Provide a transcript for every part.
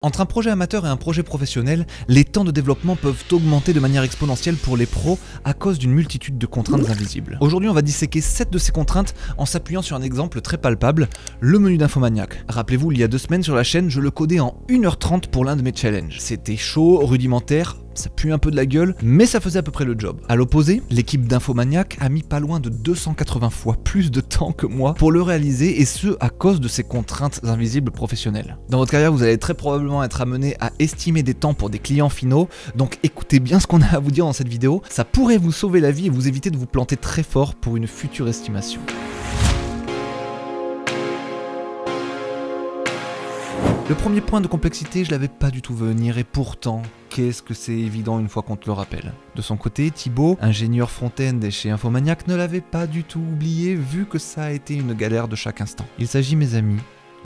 Entre un projet amateur et un projet professionnel, les temps de développement peuvent augmenter de manière exponentielle pour les pros à cause d'une multitude de contraintes invisibles. Aujourd'hui, on va disséquer 7 de ces contraintes en s'appuyant sur un exemple très palpable, le menu d'Infomaniac. Rappelez-vous, il y a 2 semaines sur la chaîne, je le codais en 1h30 pour l'un de mes challenges. C'était chaud, rudimentaire, ça pue un peu de la gueule, mais ça faisait à peu près le job. À l'opposé, l'équipe d'Infomaniac a mis pas loin de 280 fois plus de temps que moi pour le réaliser, et ce à cause de ces contraintes invisibles professionnelles. Dans votre carrière, vous allez très probablement être amené à estimer des temps pour des clients finaux, donc écoutez bien ce qu'on a à vous dire dans cette vidéo, ça pourrait vous sauver la vie et vous éviter de vous planter très fort pour une future estimation. Le premier point de complexité, je l'avais pas du tout vu venir, et pourtant, qu'est-ce que c'est évident une fois qu'on te le rappelle. De son côté, Thibaut, ingénieur front-end chez Infomaniac, ne l'avait pas du tout oublié vu que ça a été une galère de chaque instant. Il s'agit, mes amis,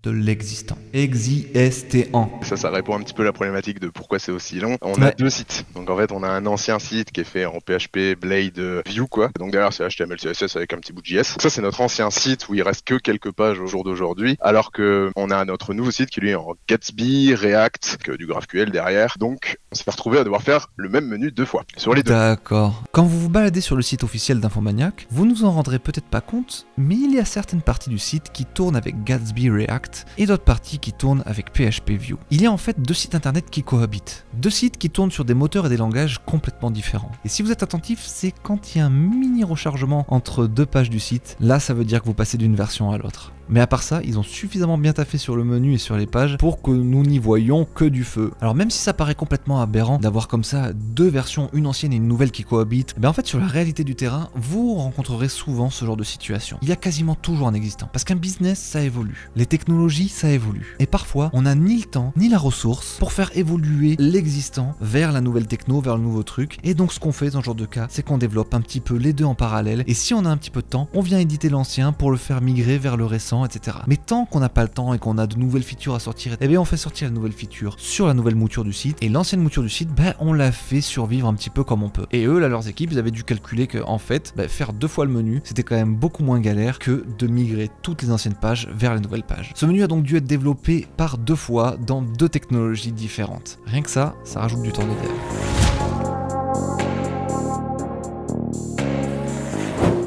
de l'existant. Existant. Ça répond un petit peu à la problématique de pourquoi c'est aussi long. On a 2 sites. Donc en fait, on a un ancien site qui est fait en PHP, Blade, Vue quoi. Donc derrière, c'est HTML, CSS avec un petit bout de JS. Donc ça, c'est notre ancien site où il reste que quelques pages au jour d'aujourd'hui. Alors que on a notre nouveau site qui lui est en Gatsby, React, que du GraphQL derrière. Donc on s'est retrouvé à devoir faire le même menu 2 fois sur les 2. D'accord. Quand vous vous baladez sur le site officiel d'Infomaniac, vous nous en rendrez peut-être pas compte, mais il y a certaines parties du site qui tournent avec Gatsby React et d'autres parties qui tournent avec PHP Vue. Il y a en fait 2 sites internet qui cohabitent. 2 sites qui tournent sur des moteurs et des langages complètement différents. Et si vous êtes attentif, c'est quand il y a un mini rechargement entre 2 pages du site, là ça veut dire que vous passez d'une version à l'autre. Mais à part ça, ils ont suffisamment bien taffé sur le menu et sur les pages pour que nous n'y voyions que du feu. Alors même si ça paraît complètement aberrant d'avoir comme ça 2 versions, une ancienne et une nouvelle qui cohabitent, en fait sur la réalité du terrain, vous rencontrerez souvent ce genre de situation. Il y a quasiment toujours un existant. Parce qu'un business, ça évolue. Les technologies, ça évolue. Et parfois, on n'a ni le temps, ni la ressource pour faire évoluer l'existant vers la nouvelle techno, vers le nouveau truc. Et donc ce qu'on fait dans ce genre de cas, c'est qu'on développe un petit peu les 2 en parallèle. Et si on a un petit peu de temps, on vient éditer l'ancien pour le faire migrer vers le récent, etc. Mais tant qu'on n'a pas le temps et qu'on a de nouvelles features à sortir, on fait sortir la nouvelle feature sur la nouvelle mouture du site, et l'ancienne mouture du site, on la fait survivre un petit peu comme on peut. Et eux, là, leurs équipes, ils avaient dû calculer que en fait, faire 2 fois le menu, c'était quand même beaucoup moins galère que de migrer toutes les anciennes pages vers les nouvelles pages. Ce menu a donc dû être développé par 2 fois dans 2 technologies différentes. Rien que ça rajoute du temps de dev.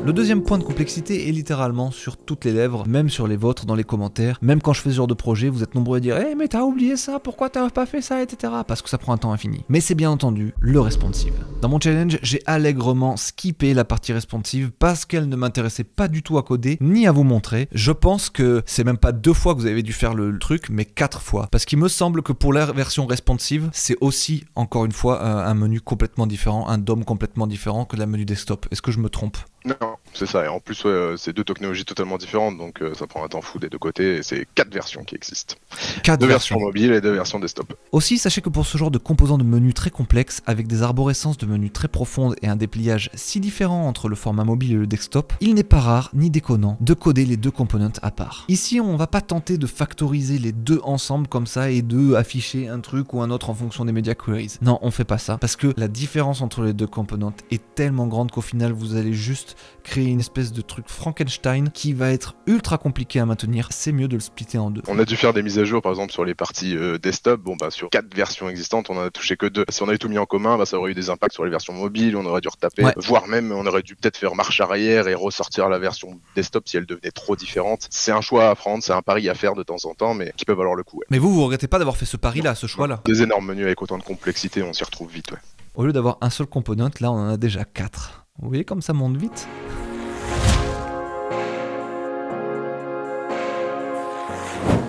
Le deuxième point de complexité est littéralement sur toutes les lèvres, même sur les vôtres dans les commentaires. Même quand je fais ce genre de projet, vous êtes nombreux à dire « Eh mais t'as oublié ça, pourquoi t'as pas fait ça, etc. » Parce que ça prend un temps infini. Mais c'est bien entendu le responsive. Dans mon challenge, j'ai allègrement skippé la partie responsive parce qu'elle ne m'intéressait pas du tout à coder, ni à vous montrer. Je pense que c'est même pas 2 fois que vous avez dû faire le truc, mais 4 fois. Parce qu'il me semble que pour la version responsive, c'est aussi, encore une fois, un menu complètement différent, un DOM complètement différent que la menu desktop. Est-ce que je me trompe ? Non, c'est ça. Et en plus, c'est 2 technologies totalement différentes, donc ça prend un temps fou des 2 côtés, et c'est 4 versions qui existent. 2 versions mobiles et 2 versions desktop. Aussi, sachez que pour ce genre de composants de menus très complexes, avec des arborescences de menus très profondes et un dépliage si différent entre le format mobile et le desktop, il n'est pas rare, ni déconnant, de coder les 2 components à part. Ici, on va pas tenter de factoriser les 2 ensemble comme ça et de afficher un truc ou un autre en fonction des media queries. Non, on fait pas ça, parce que la différence entre les 2 components est tellement grande qu'au final, vous allez juste créer une espèce de truc Frankenstein qui va être ultra compliqué à maintenir. C'est mieux de le splitter en 2. On a dû faire des mises à jour par exemple sur les parties desktop. Sur 4 versions existantes, on en a touché que 2. Si on avait tout mis en commun, ça aurait eu des impacts sur les versions mobiles, on aurait dû retaper, voire même on aurait dû peut-être faire marche arrière et ressortir la version desktop si elle devenait trop différente. C'est un choix à prendre, c'est un pari à faire de temps en temps, mais qui peut valoir le coup. Mais vous regrettez pas d'avoir fait ce pari-là, ce choix-là? Des énormes menus avec autant de complexité, on s'y retrouve vite. Au lieu d'avoir un seul component, là on en a déjà 4. Vous voyez comme ça monte vite?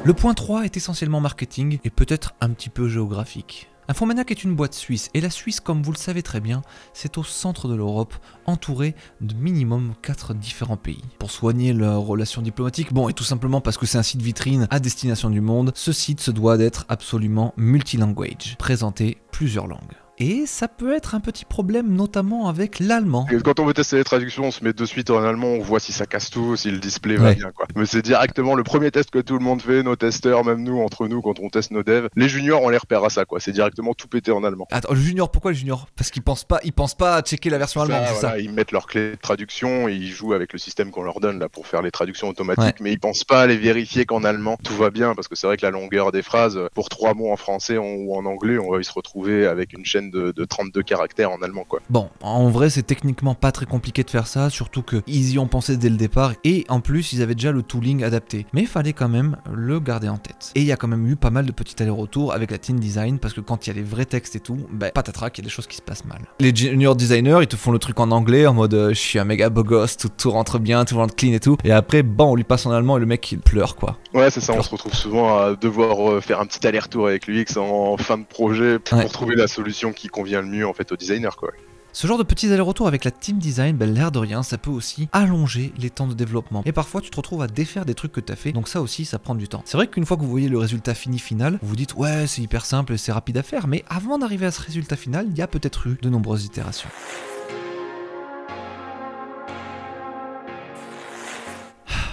Le point 3 est essentiellement marketing et peut-être un petit peu géographique. Infomaniac est une boîte suisse, et la Suisse, comme vous le savez très bien, c'est au centre de l'Europe, entouré de minimum 4 différents pays. Pour soigner leurs relations diplomatiques, et tout simplement parce que c'est un site vitrine à destination du monde, ce site se doit d'être absolument multilanguage, présenter plusieurs langues. et ça peut être un petit problème, notamment avec l'allemand. Et quand on veut tester les traductions, on se met de suite en allemand, on voit si ça casse tout, si le display va bien, quoi. Mais c'est directement le premier test que tout le monde fait, nos testeurs, même nous, entre nous, quand on teste nos devs. Les juniors, on les repère à ça, quoi. C'est directement tout pété en allemand. Attends, le junior, pourquoi le junior? Parce qu'ils pensent pas à checker la version allemande, c'est voilà, ça? ils mettent leurs clés de traduction, et ils jouent avec le système qu'on leur donne là pour faire les traductions automatiques, mais ils pensent pas à les vérifier qu'en allemand tout va bien, parce que c'est vrai que la longueur des phrases, pour 3 mots en français ou en anglais, on va y se retrouver avec une chaîne de 32 caractères en allemand, quoi. Bon, en vrai, c'est techniquement pas très compliqué de faire ça, surtout qu'ils y ont pensé dès le départ, et en plus, ils avaient déjà le tooling adapté. Mais il fallait quand même le garder en tête. Et il y a quand même eu pas mal de petits allers-retours avec la team design, parce que quand il y a les vrais textes et tout, patatrac, il y a des choses qui se passent mal. Les junior designers, ils te font le truc en anglais, en mode je suis un méga beau gosse, tout rentre bien, tout rentre clean et tout, et après, bon, on lui passe en allemand et le mec, il pleure, quoi. Ouais, c'est ça, on se retrouve souvent à devoir faire un petit aller-retour avec l'UX en fin de projet pour trouver la solution qui convient le mieux en fait au designer, quoi. Ce genre de petits allers-retours avec la team design, l'air de rien, ça peut aussi allonger les temps de développement. Et parfois, tu te retrouves à défaire des trucs que tu as fait, donc ça aussi, ça prend du temps. C'est vrai qu'une fois que vous voyez le résultat final, vous vous dites ouais, c'est hyper simple et c'est rapide à faire, mais avant d'arriver à ce résultat final, il y a peut-être eu de nombreuses itérations.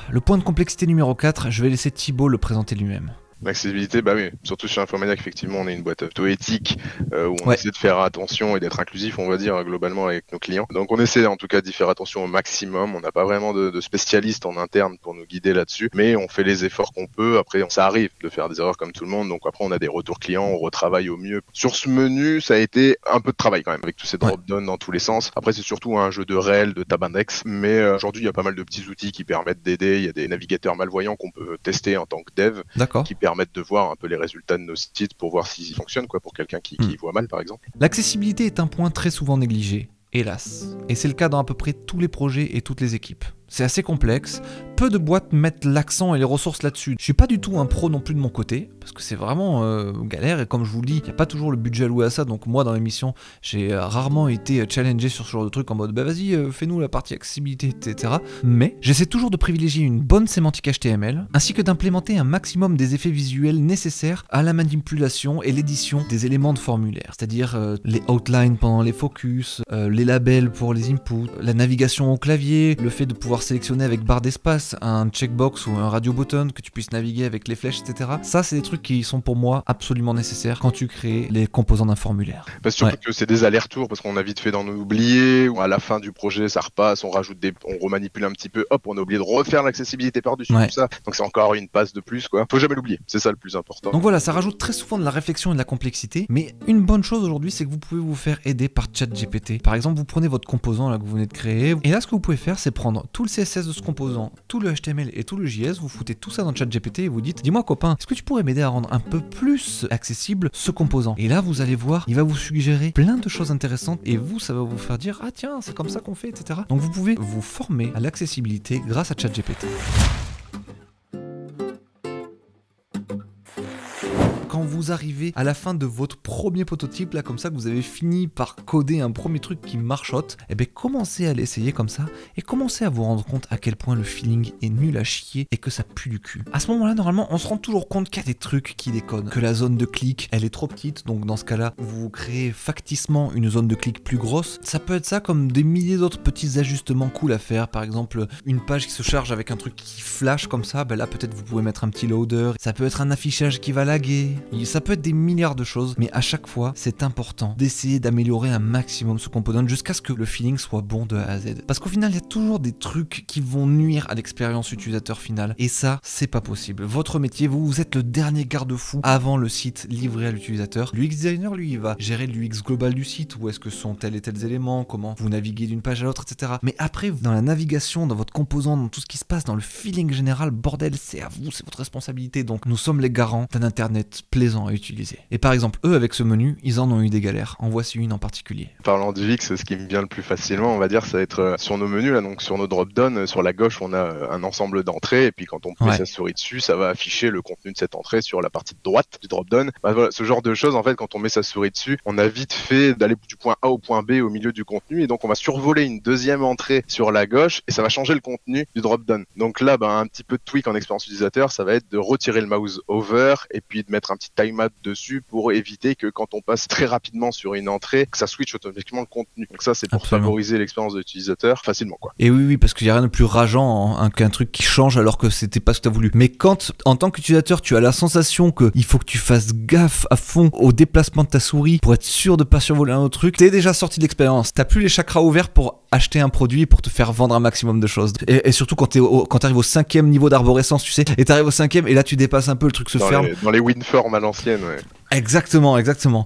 Le point de complexité numéro 4, je vais laisser Thibaut le présenter lui-même. L'accessibilité, bah oui, surtout chez Infomaniac, effectivement, on est une boîte plutôt éthique où on essaie de faire attention et d'être inclusif, on va dire, globalement avec nos clients. Donc on essaie en tout cas d'y faire attention au maximum. On n'a pas vraiment de spécialistes en interne pour nous guider là-dessus, mais on fait les efforts qu'on peut. Après, ça arrive de faire des erreurs comme tout le monde, donc après on a des retours clients, on retravaille au mieux. Sur ce menu, ça a été un peu de travail quand même, avec tous ces drop-downs dans tous les sens. Après, c'est surtout un jeu de réel, de tab index, mais aujourd'hui, il y a pas mal de petits outils qui permettent d'aider. Il y a des navigateurs malvoyants qu'on peut tester en tant que dev, qui permettent de voir un peu les résultats de nos sites pour voir s'ils fonctionnent, quoi, pour quelqu'un qui voit mal, par exemple. L'accessibilité est un point très souvent négligé, hélas. Et c'est le cas dans à peu près tous les projets et toutes les équipes. C'est assez complexe, peu de boîtes mettent l'accent et les ressources là-dessus. Je suis pas du tout un pro non plus de mon côté, parce que c'est vraiment galère, et comme je vous le dis, il n'y a pas toujours le budget alloué à ça, donc moi dans l'émission, j'ai rarement été challengé sur ce genre de truc en mode vas-y, fais-nous la partie accessibilité, etc. Mais j'essaie toujours de privilégier une bonne sémantique HTML, ainsi que d'implémenter un maximum des effets visuels nécessaires à la manipulation et l'édition des éléments de formulaire, c'est-à-dire les outlines pendant les focus, les labels pour les inputs, la navigation au clavier, le fait de pouvoir sélectionner avec barre d'espace un checkbox ou un radio button, que tu puisses naviguer avec les flèches, etc. Ça, c'est des trucs qui sont pour moi absolument nécessaires quand tu crées les composants d'un formulaire. Parce surtout que c'est des allers-retours, parce qu'on a vite fait d'en oublier, ou à la fin du projet, ça repasse, on remanipule un petit peu, hop, on a oublié de refaire l'accessibilité par-dessus tout ça. Donc c'est encore une passe de plus, quoi. Faut jamais l'oublier, c'est ça le plus important. Donc voilà, ça rajoute très souvent de la réflexion et de la complexité, mais une bonne chose aujourd'hui, c'est que vous pouvez vous faire aider par ChatGPT. Par exemple, vous prenez votre composant là que vous venez de créer, et là, ce que vous pouvez faire, c'est prendre tout le CSS de ce composant, tout le HTML et tout le JS, vous foutez tout ça dans ChatGPT et vous dites, dis-moi copain, est-ce que tu pourrais m'aider à rendre un peu plus accessible ce composant? Et là, vous allez voir, il va vous suggérer plein de choses intéressantes et vous, ça va vous faire dire, ah tiens, c'est comme ça qu'on fait, etc. Donc vous pouvez vous former à l'accessibilité grâce à ChatGPT. Quand vous arrivez à la fin de votre premier prototype, là comme ça, que vous avez fini par coder un premier truc qui marchote, et bien commencez à l'essayer comme ça et commencez à vous rendre compte à quel point le feeling est nul à chier et que ça pue du cul. À ce moment-là, normalement, on se rend toujours compte qu'il y a des trucs qui déconnent, que la zone de clic, elle est trop petite, donc dans ce cas-là, vous créez facticement une zone de clic plus grosse. Ça peut être ça comme des milliers d'autres petits ajustements cool à faire, par exemple une page qui se charge avec un truc qui flash comme ça, ben là peut-être vous pouvez mettre un petit loader, ça peut être un affichage qui va laguer. Ça peut être des milliards de choses, mais à chaque fois, c'est important d'essayer d'améliorer un maximum ce component jusqu'à ce que le feeling soit bon de A à Z. Parce qu'au final, il y a toujours des trucs qui vont nuire à l'expérience utilisateur finale. Et ça, c'est pas possible. Votre métier, vous êtes le dernier garde-fou avant le site livré à l'utilisateur. L'UX designer, lui, il va gérer l'UX global du site, où est-ce que sont tels et tels éléments, comment vous naviguez d'une page à l'autre, etc. Mais après, dans la navigation, dans votre composant, dans tout ce qui se passe, dans le feeling général, bordel, c'est à vous, c'est votre responsabilité. Donc nous sommes les garants d'un internet plaisant à utiliser. Et par exemple, eux, avec ce menu, ils en ont eu des galères. En voici une en particulier. Parlant du UX, ce qui me vient le plus facilement, on va dire, ça va être sur nos menus, là, donc sur nos drop-down, sur la gauche, on a un ensemble d'entrées, et puis quand on met sa souris dessus, ça va afficher le contenu de cette entrée sur la partie droite du drop-down. Bah, voilà, ce genre de choses, en fait, quand on met sa souris dessus, on a vite fait d'aller du point A au point B au milieu du contenu, et donc on va survoler une deuxième entrée sur la gauche, et ça va changer le contenu du drop-down. Donc là, un petit peu de tweak en expérience utilisateur, ça va être de retirer le mouse over, et puis de mettre un petit timeout dessus pour éviter que quand on passe très rapidement sur une entrée, que ça switch automatiquement le contenu. Donc ça, c'est pour favoriser l'expérience de l'utilisateur facilement, quoi. Et oui, parce qu'il n'y a rien de plus rageant qu'un truc qui change alors que c'était pas ce que tu as voulu. Mais quand, en tant qu'utilisateur, tu as la sensation qu'il faut que tu fasses gaffe à fond au déplacement de ta souris pour être sûr de pas survoler un autre truc, t'es déjà sorti de l'expérience. T'as plus les chakras ouverts pour acheter un produit et pour te faire vendre un maximum de choses. Et surtout quand t'arrives au 5e niveau d'arborescence, tu sais, et t'arrives au 5e et là tu dépasses un peu, le truc se ferme. Dans les WinForm à l'ancienne, ouais. Exactement.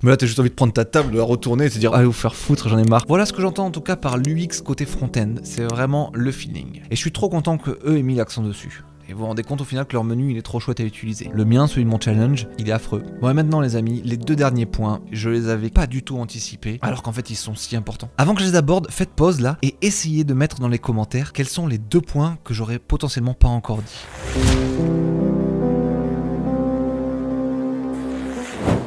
Mais là, t'as juste envie de prendre ta table, de la retourner et de te dire allez vous faire foutre, j'en ai marre. Voilà ce que j'entends en tout cas par l'UX côté front-end. C'est vraiment le feeling. Et je suis trop content que eux aient mis l'accent dessus. Et vous vous rendez compte au final que leur menu il est trop chouette à utiliser. Le mien, celui de mon challenge, il est affreux. Bon et maintenant les amis, les 2 derniers points, je les avais pas du tout anticipés, alors qu'en fait ils sont si importants. Avant que je les aborde, faites pause là et essayez de mettre dans les commentaires quels sont les 2 points que j'aurais potentiellement pas encore dit.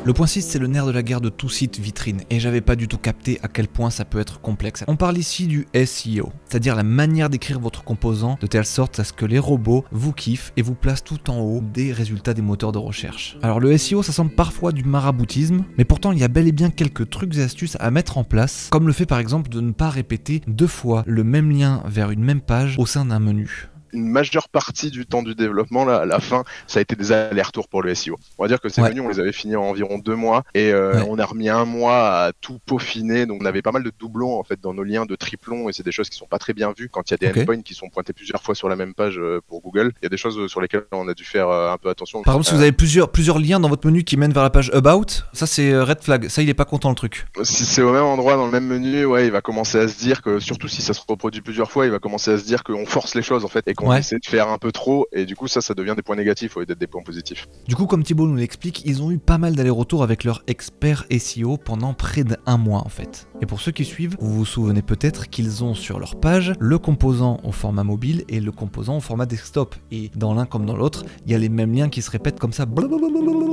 Le point 6, c'est le nerf de la guerre de tout site vitrine, et j'avais pas du tout capté à quel point ça peut être complexe. On parle ici du SEO, c'est-à-dire la manière d'écrire votre composant de telle sorte à ce que les robots vous kiffent et vous placent tout en haut des résultats des moteurs de recherche. Alors le SEO, ça semble parfois du maraboutisme, mais pourtant il y a bel et bien quelques trucs et astuces à mettre en place, comme le fait par exemple de ne pas répéter 2 fois le même lien vers une même page au sein d'un menu. Une majeure partie du temps du développement, là, à la fin, ça a été des allers-retours pour le SEO. On va dire que ces menus, on les avait finis en environ 2 mois et on a remis 1 mois à tout peaufiner. Donc on avait pas mal de doublons en fait dans nos liens de triplons et c'est des choses qui sont pas très bien vues quand il y a des endpoints qui sont pointés plusieurs fois sur la même page pour Google. Il y a des choses sur lesquelles on a dû faire un peu attention. Par exemple, si vous avez plusieurs liens dans votre menu qui mènent vers la page About, ça c'est red flag. Ça, il est pas content le truc. Si c'est au même endroit dans le même menu, ouais, il va commencer à se dire que, surtout si ça se reproduit plusieurs fois, il va commencer à se dire qu'on force les choses en fait et qu'on essaie de faire un peu trop et du coup ça devient des points négatifs au lieu d'être des points positifs. Du coup, comme Thibaut nous l'explique, ils ont eu pas mal d'allers-retours avec leur expert SEO pendant près d'1 mois en fait. Et pour ceux qui suivent, vous vous souvenez peut-être qu'ils ont sur leur page le composant au format mobile et le composant au format desktop. Et dans l'un comme dans l'autre, il y a les mêmes liens qui se répètent comme ça.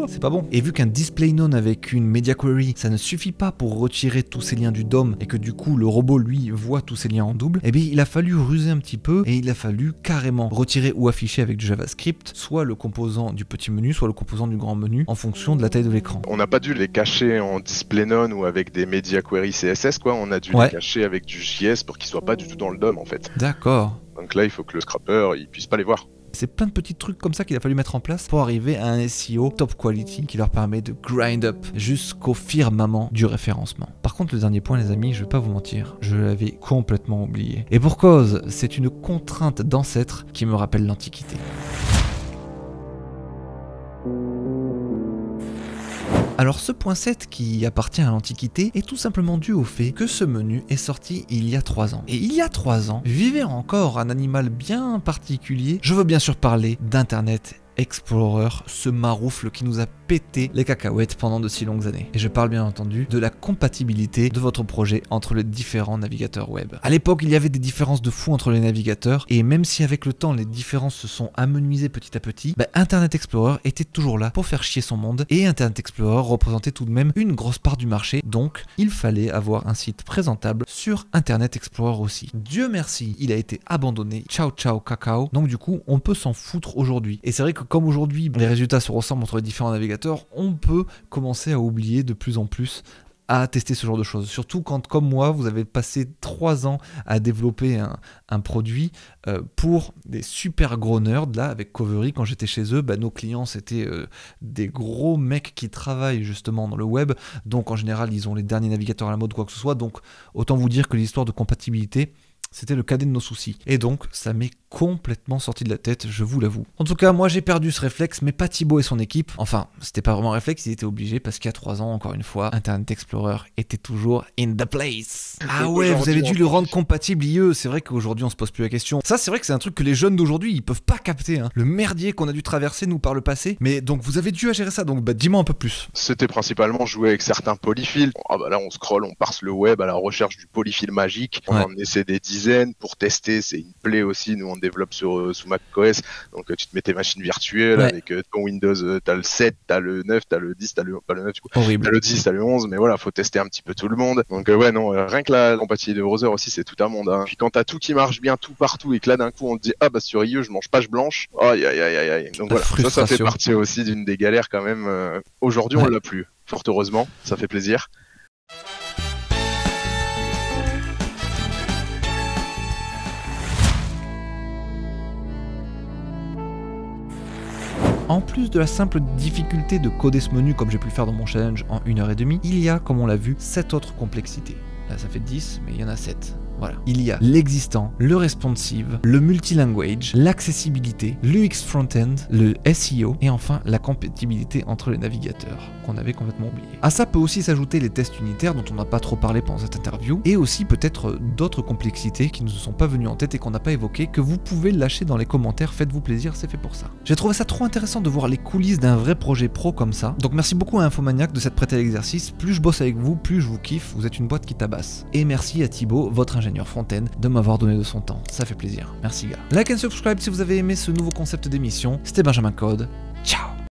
C'est pas bon. Et vu qu'un display none avec une media query, ça ne suffit pas pour retirer tous ces liens du DOM et que du coup le robot lui voit tous ces liens en double, eh bien il a fallu ruser un petit peu et il a fallu carrément retirer ou afficher avec du JavaScript soit le composant du petit menu, soit le composant du grand menu en fonction de la taille de l'écran. On n'a pas dû les cacher en display none ou avec des media query CSS quoi, on a dû les cacher avec du JS pour qu'ils soient pas du tout dans le DOM en fait. D'accord. Donc là il faut que le scrapper il puisse pas les voir. C'est plein de petits trucs comme ça qu'il a fallu mettre en place pour arriver à un SEO top quality qui leur permet de grind up jusqu'au firmament du référencement. Par contre, le dernier point, les amis, je vais pas vous mentir, je l'avais complètement oublié. Et pour cause, c'est une contrainte d'ancêtre qui me rappelle l'Antiquité. Alors ce point 7 qui appartient à l'Antiquité est tout simplement dû au fait que ce menu est sorti il y a 3 ans. Et il y a 3 ans, vivait encore un animal bien particulier. Je veux bien sûr parler d'Internet Explorer, ce maroufle qui nous a pété les cacahuètes pendant de si longues années. Et je parle bien entendu de la compatibilité de votre projet entre les différents navigateurs web. À l'époque, il y avait des différences de fou entre les navigateurs, et même si avec le temps les différences se sont amenuisées petit à petit, Internet Explorer était toujours là pour faire chier son monde, et Internet Explorer représentait tout de même une grosse part du marché, donc il fallait avoir un site présentable sur Internet Explorer aussi. Dieu merci, il a été abandonné, ciao ciao cacao, donc du coup on peut s'en foutre aujourd'hui. Et c'est vrai que comme aujourd'hui les résultats se ressemblent entre les différents navigateurs, on peut commencer à oublier de plus en plus à tester ce genre de choses. Surtout quand, comme moi, vous avez passé 3 ans à développer un produit pour des super gros nerds. Là, avec Covery, quand j'étais chez eux, nos clients, c'était des gros mecs qui travaillent justement dans le web. Donc, en général, ils ont les derniers navigateurs à la mode, quoi que ce soit. Donc, autant vous dire que l'histoire de compatibilité, c'était le cadet de nos soucis. Et donc, ça m'est complètement sorti de la tête, je vous l'avoue. En tout cas, moi j'ai perdu ce réflexe, mais pas Thibaut et son équipe. Enfin, c'était pas vraiment un réflexe, ils étaient obligés parce qu'il y a 3 ans, encore une fois, Internet Explorer était toujours in the place. Ah ouais, vous avez dû le rendre compatible IE. C'est vrai qu'aujourd'hui on se pose plus la question. Ça, c'est vrai que c'est un truc que les jeunes d'aujourd'hui ils peuvent pas capter. Le merdier qu'on a dû traverser nous par le passé. Mais donc vous avez dû à gérer ça. Donc dis-moi un peu plus. C'était principalement jouer avec certains polyfills. Là on scrolle, on parse le web à la recherche du polyfill magique. On en essaie des dizaines pour tester. C'est une plaie aussi. Nous on développe sous macOS, donc tu te mets tes machines virtuelles avec ton Windows, t'as le 7, t'as le 9, t'as le 10, pas le 9 du coup, t'as le 10, t'as le 11, mais voilà, faut tester un petit peu tout le monde. Donc non, rien que la compatibilité de browser aussi, c'est tout un monde. Hein. Puis quand t'as tout qui marche bien tout partout et que là d'un coup on te dit ah bah sur IE je mange page blanche, aïe aïe aïe aïe. Donc voilà, ça fait partie aussi d'une des galères quand même. Aujourd'hui on l'a plus, fort heureusement, ça fait plaisir. En plus de la simple difficulté de coder ce menu comme j'ai pu le faire dans mon challenge en 1h30, il y a, comme on l'a vu, 7 autres complexités. Là ça fait 10, mais il y en a 7. Voilà. Il y a l'existant, le responsive, le multilanguage, l'accessibilité, l'UX front-end, le SEO et enfin la compatibilité entre les navigateurs qu'on avait complètement oublié. À ça peut aussi s'ajouter les tests unitaires dont on n'a pas trop parlé pendant cette interview et aussi peut-être d'autres complexités qui ne se sont pas venues en tête et qu'on n'a pas évoquées que vous pouvez lâcher dans les commentaires, faites-vous plaisir, c'est fait pour ça. J'ai trouvé ça trop intéressant de voir les coulisses d'un vrai projet pro comme ça, donc merci beaucoup à Infomaniac de s'être prêté à l'exercice, plus je bosse avec vous, plus je vous kiffe, vous êtes une boîte qui tabasse. Et merci à Thibaut, votre ingénieur front-end, de m'avoir donné de son temps, ça fait plaisir, merci gars. Like and subscribe si vous avez aimé ce nouveau concept d'émission, c'était Benjamin Code,